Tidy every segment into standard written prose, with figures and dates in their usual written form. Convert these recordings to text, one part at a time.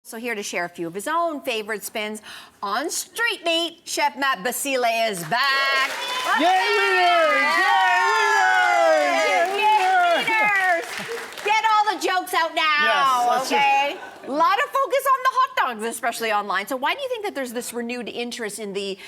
So here to share a few of his own favorite spins on street meat, Chef Matt Basile is back. Yay, winners! Yay, winners! Yay, winners! Get all the jokes out now, Yes, okay? A lot of focus on the hot dogs, especially online. So why do you think that there's this renewed interest in the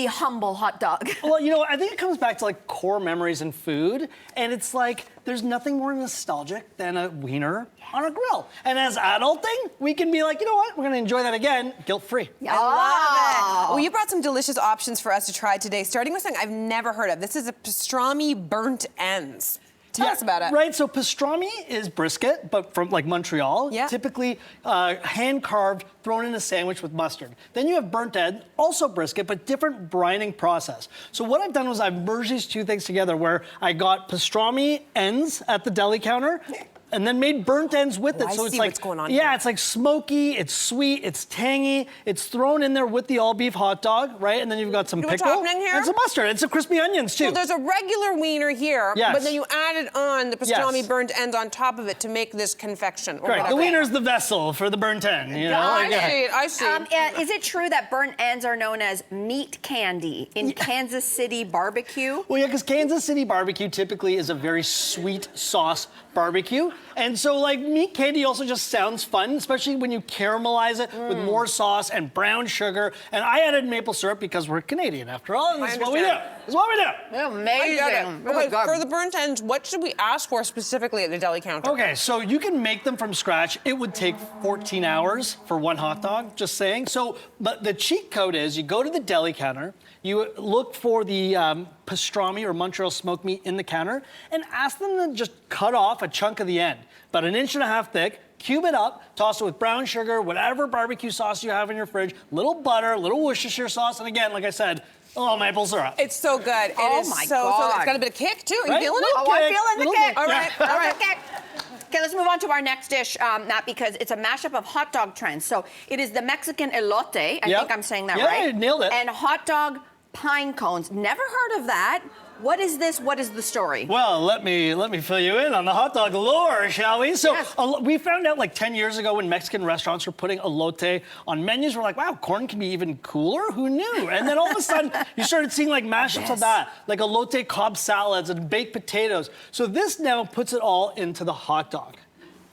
humble hot dog? Well, you know, I think it comes back to like core memories in food, and it's like there's nothing more nostalgic than a wiener on a grill. And as adulting, we can be like, you know what, we're gonna enjoy that again, guilt-free. I love it. Well, you brought some delicious options for us to try today, starting with something I've never heard of. This is a pastrami burnt ends. Tell us about it. Right, so pastrami is brisket, but from like Montreal, typically hand-carved, thrown in a sandwich with mustard. Then you have burnt end, also brisket, but different brining process. So what I've done was I've merged these two things together where I got pastrami ends at the deli counter, and then made burnt ends with it. So I it's see like, what's going on yeah, here. it's like smoky, it's sweet, it's tangy, it's thrown in there with the all beef hot dog, right? And then you've got some pickle what's happening here? and some mustard and some crispy onions too. So there's a regular wiener here, Yes. but then you added on the pastrami Yes. burnt ends on top of it to make this confection. or Right, the whatever. wiener's the vessel for the burnt end, you know? Like, yeah. I see. Is it true that burnt ends are known as meat candy in Kansas City barbecue? Well, yeah, because Kansas City barbecue typically is a very sweet sauce barbecue. And so, like, meat candy also just sounds fun, especially when you caramelize it with more sauce and brown sugar. And I added maple syrup because we're Canadian, after all, and this is what we do. This is what we do. Amazing. Okay, for the burnt ends, what should we ask for specifically at the deli counter? Okay, so you can make them from scratch. It would take 14 hours for one hot dog, just saying. So, but the cheat code is you go to the deli counter, you look for the pastrami or Montreal smoked meat in the counter, and ask them to just cut off a chunk of the end, about 1.5 inches thick, cube it up, toss it with brown sugar, whatever barbecue sauce you have in your fridge, little butter, little Worcestershire sauce, and again, like I said, oh, maple syrup. It's so good. Oh it is my so God. It's got a bit of kick too. Are you Right? feeling Little it? Oh, I'm kick, feeling the little kick. kick. All right, all right. Okay. Okay, let's move on to our next dish, Matt, because it's a mashup of hot dog trends. So it is the Mexican elote. I think I'm saying that right. Yeah, you nailed it. And hot dog pine cones. Never heard of that. What is this? What is the story? Well, let me fill you in on the hot dog lore, shall we? So Yes. we found out like 10 years ago when Mexican restaurants were putting elote on menus. We're like, wow, corn can be even cooler. Who knew? And then all of a sudden, you started seeing like mashups of that, like elote Cobb salads and baked potatoes. So this now puts it all into the hot dog.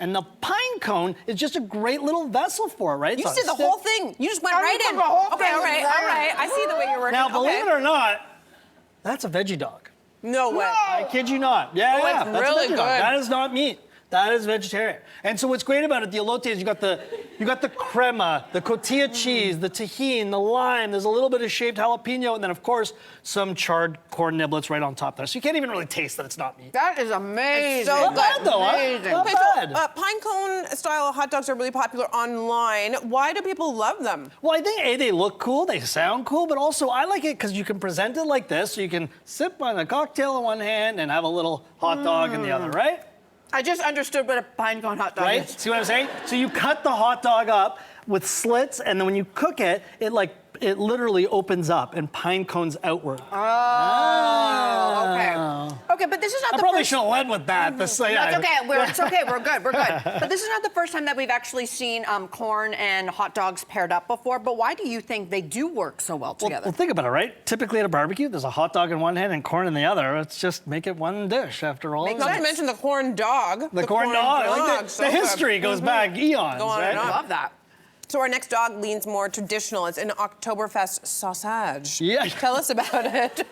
And the pine cone is just a great little vessel for it, right? You It's did on a the whole stick. thing. You just went I right did in. the whole Okay, thing. all right. I see the way you're working. Now, believe Okay. it or not, that's a veggie dog. No way. I kid you not. Yeah, Oh, yeah. it's That's a really veggie dog. good. That is not meat. That is vegetarian. And so what's great about it, the elote is you got the crema, the cotija cheese, the tahini, the lime. There's a little bit of shaved jalapeno, and then of course some charred corn niblets right on top there. So you can't even really taste that it's not meat. That is amazing. It's so Not bad good. though, huh? Amazing. Not Okay, bad. so pine cone style hot dogs are really popular online. Why do people love them? Well, I think A, they look cool, they sound cool, but also I like it because you can present it like this, so you can sip on a cocktail in one hand and have a little hot dog in the other, right? I just understood what a pine cone hot dog Right? is. See what I'm saying? So you cut the hot dog up with slits, and then when you cook it, it literally opens up and pine cones outward. Oh, okay. Okay, but this is not I the probably first... should have led with that. That's okay. It's okay. We're good. We're good. But this is not the first time that we've actually seen corn and hot dogs paired up before. But why do you think they do work so well together? Well, think about it, right? Typically at a barbecue, there's a hot dog in one hand and corn in the other. Let's just make it one dish after all. Not to mention the corn dog. The corn dog. Like so the good. history goes back eons, Go on right? and on. I love that. So our next dog leans more traditional. It's an Oktoberfest sausage. Yeah. Tell us about it.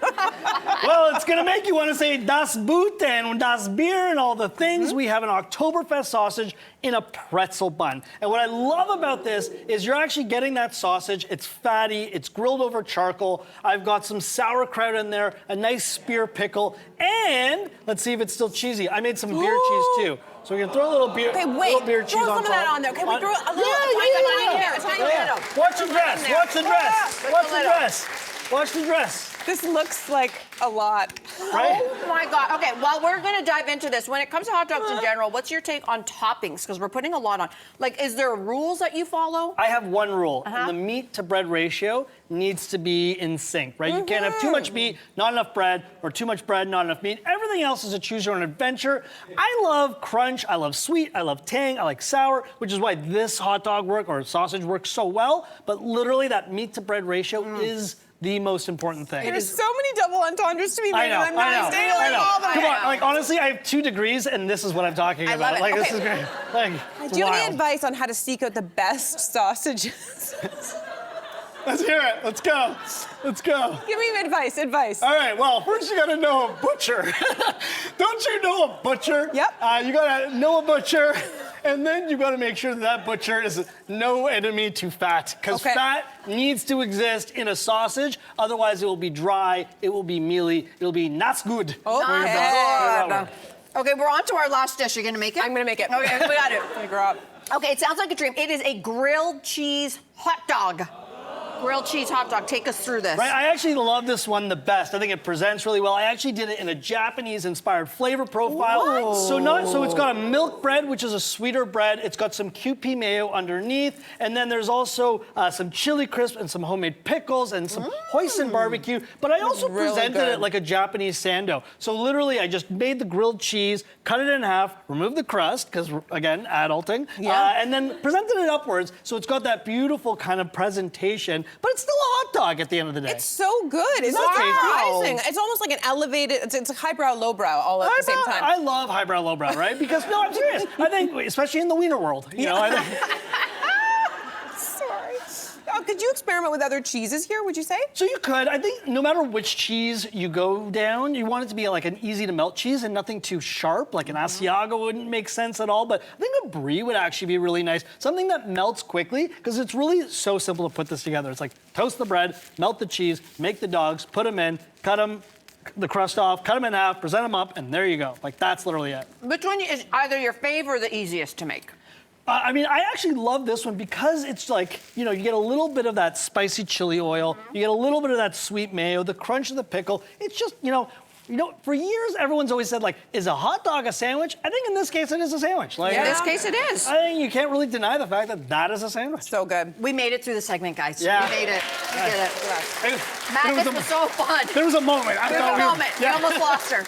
Well, it's going to make you want to say Das Boot and Das Bier and all the things. We have an Oktoberfest sausage in a pretzel bun. And what I love about this is you're actually getting that sausage. It's fatty. It's grilled over charcoal. I've got some sauerkraut in there, a nice spear pickle, and let's see if it's still cheesy. I made some beer cheese too. So we can throw a little beer, Okay, wait. little beer cheese Throw on some of that top. on there. Can we throw a little? A tiny little. Watch the dress. Watch the dress. Put Watch the the lid dress. Watch the dress. This looks like a lot. right? Oh my God. Okay, well, we're gonna dive into this. When it comes to hot dogs in general, what's your take on toppings? Because we're putting a lot on. Like, is there rules that you follow? I have one rule. The meat to bread ratio needs to be in sync, right? You can't have too much meat, not enough bread, or too much bread, not enough meat. Everything else is a choose your own adventure. I love crunch, I love sweet, I love tang, I like sour, which is why this hot dog or sausage works so well. But literally that meat to bread ratio is the most important thing. There's so many double entendres to be made, I know, and I'm not staying I know. all the Come way. on, like honestly, I have 2 degrees, and this is what I'm talking about. love it. Like Okay. this is great. Like, it's Do you have any wild. advice on how to seek out the best sausages? Let's hear it. Let's go. Let's go. Give me advice. All right, well, first you gotta know a butcher. Don't you know a butcher? Yep. You gotta know a butcher, and then you gotta make sure that butcher is no enemy to fat, because fat needs to exist in a sausage, otherwise it will be dry, it will be mealy, it'll be not good. Okay. Okay, we're on to our last dish. You're gonna make it? I'm gonna make it. Okay, we got it. I'm gonna grow up. Okay, it sounds like a dream. It is a grilled cheese hot dog. Grilled cheese hot dog. Take us through this. Right, I actually love this one the best. I think it presents really well. I actually did it in a Japanese-inspired flavor profile. So it's got a milk bread, which is a sweeter bread. It's got some Kewpie mayo underneath, and then there's also some chili crisp and some homemade pickles and some hoisin barbecue. But I also presented it like a Japanese sando. So literally, I just made the grilled cheese, cut it in half, removed the crust, because again, adulting, and then presented it upwards. So it's got that beautiful kind of presentation. But it's still a hot dog at the end of the day. It's so good. It's surprising. It's almost like an elevated, it's a highbrow, lowbrow all at the same time. I love highbrow, lowbrow, right? Because, no, I'm serious. I think, especially in the wiener world, you know, I think. Sorry. Could you experiment with other cheeses here, would you say? So you could. I think no matter which cheese you go down, you want it to be like an easy to melt cheese and nothing too sharp. Like an Asiago wouldn't make sense at all, but I think a brie would actually be really nice. Something that melts quickly, because it's really so simple to put this together. It's like toast the bread, melt the cheese, make the dogs, put them in, cut them, the crust off, cut them in half, present them up, and there you go. Like that's literally it. Which one is either your favorite or the easiest to make? I mean, I actually love this one because it's like, you know, you get a little bit of that spicy chili oil, you get a little bit of that sweet mayo, the crunch of the pickle. It's just, you know, for years, everyone's always said, like, is a hot dog a sandwich? I think in this case, it is a sandwich. Like, In this case, it is. I think you can't really deny the fact that that is a sandwich. So good. We made it through the segment, guys. Yeah. We made it. We did it. Matt, There this was so fun. There was a moment. I There thought was a we were- moment. We almost lost her.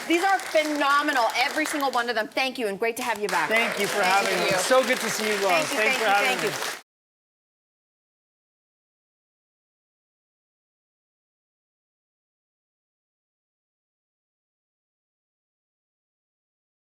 These are phenomenal, every single one of them. Thank you, and great to have you back. Thank you for having me. So good to see you guys. Thank you, Thanks thank for you, having thank me. you.